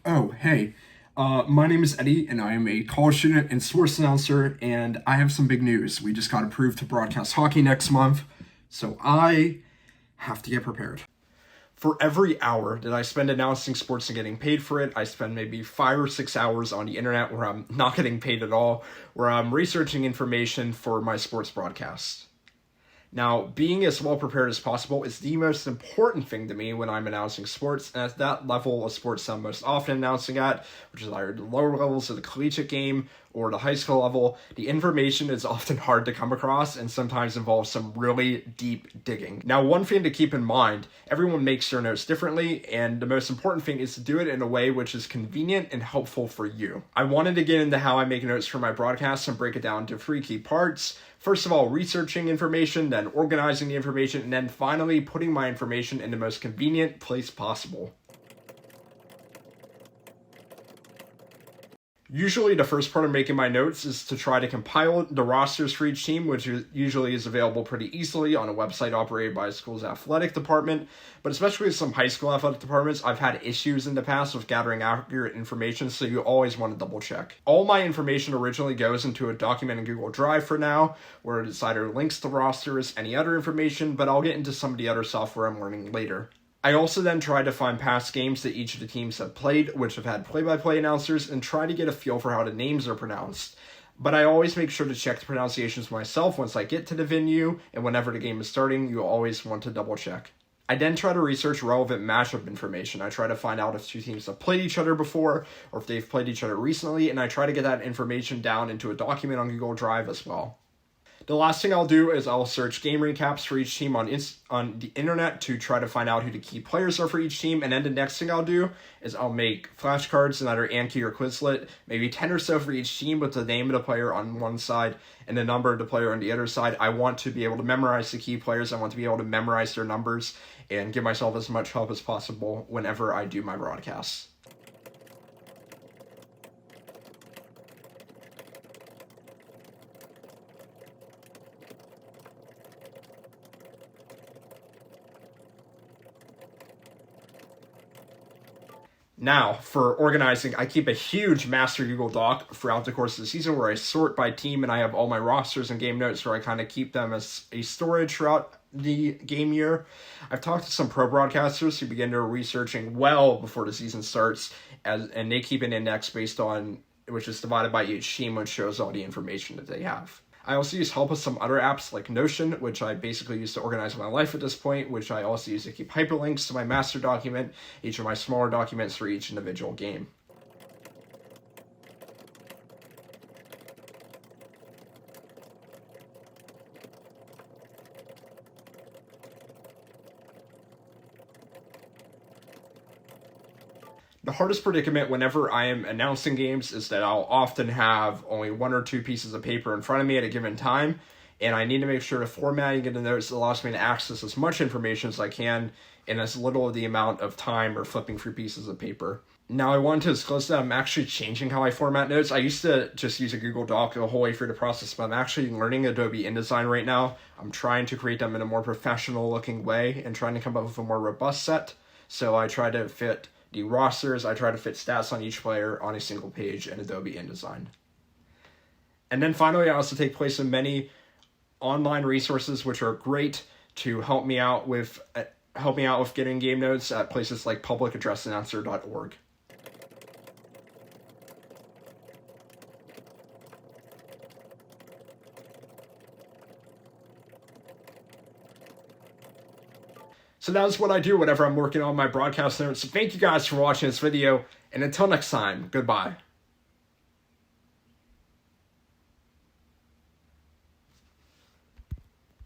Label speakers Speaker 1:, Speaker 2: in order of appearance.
Speaker 1: Oh, hey. My name is Eddie, and I am a college student and sports announcer, and I have some big news. We just got approved to broadcast hockey next month, so I have to get prepared. For every hour that I spend announcing sports and getting paid for it, I spend maybe 5 or 6 hours on the internet where I'm not getting paid at all, where I'm researching information for my sports broadcasts. Now, being as well prepared as possible is the most important thing to me when I'm announcing sports, and at that level of sports I'm most often announcing at, which is either the lower levels of the collegiate game or the high school level, the information is often hard to come across and sometimes involves some really deep digging. Now, one thing to keep in mind, everyone makes their notes differently, and the most important thing is to do it in a way which is convenient and helpful for you. I wanted to get into how I make notes for my broadcasts and break it down into 3 key parts. First of all, researching information, then organizing the information, and then finally putting my information in the most convenient place possible. Usually the first part of making my notes is to try to compile the rosters for each team, which usually is available pretty easily on a website operated by a school's athletic department. But especially with some high school athletic departments, I've had issues in the past with gathering accurate information, so you always want to double check. All my information originally goes into a document in Google Drive for now, where it's either links to rosters, any other information, but I'll get into some of the other software I'm learning later. I also then tried to find past games that each of the teams have played, which have had play-by-play announcers, and try to get a feel for how the names are pronounced. But I always make sure to check the pronunciations myself once I get to the venue, and whenever the game is starting, you always want to double check. I then try to research relevant matchup information. I try to find out if 2 teams have played each other before, or if they've played each other recently, and I try to get that information down into a document on Google Drive as well. The last thing I'll do is I'll search game recaps for each team on the internet to try to find out who the key players are for each team. And then the next thing I'll do is I'll make flashcards in either Anki or Quizlet, maybe 10 or so for each team with the name of the player on one side and the number of the player on the other side. I want to be able to memorize the key players. I want to be able to memorize their numbers and give myself as much help as possible whenever I do my broadcasts. Now, for organizing, I keep a huge master Google Doc throughout the course of the season where I sort by team and I have all my rosters and game notes where I kind of keep them as a storage throughout the game year. I've talked to some pro broadcasters who begin their researching well before the season starts, and they keep an index based on, which is divided by each team, which shows all the information that they have. I also use help with some other apps like Notion, which I basically use to organize my life at this point, which I also use to keep hyperlinks to my master document, each of my smaller documents for each individual game. The hardest predicament whenever I am announcing games is that I'll often have only 1 or 2 pieces of paper in front of me at a given time, and I need to make sure the formatting in the notes allows me to access as much information as I can in as little of the amount of time or flipping through pieces of paper. Now, I want to disclose that I'm actually changing how I format notes. I used to just use a Google Doc the whole way through the process, but I'm actually learning Adobe InDesign right now. I'm trying to create them in a more professional looking way and trying to come up with a more robust set. So I try to fit the rosters, I try to fit stats on each player on a single page in Adobe InDesign. And then finally, I also take place in many online resources which are great to help me out with getting game notes at places like publicaddressannouncer.org. So that's what I do whenever I'm working on my broadcast notes. So thank you guys for watching this video, and until next time, goodbye.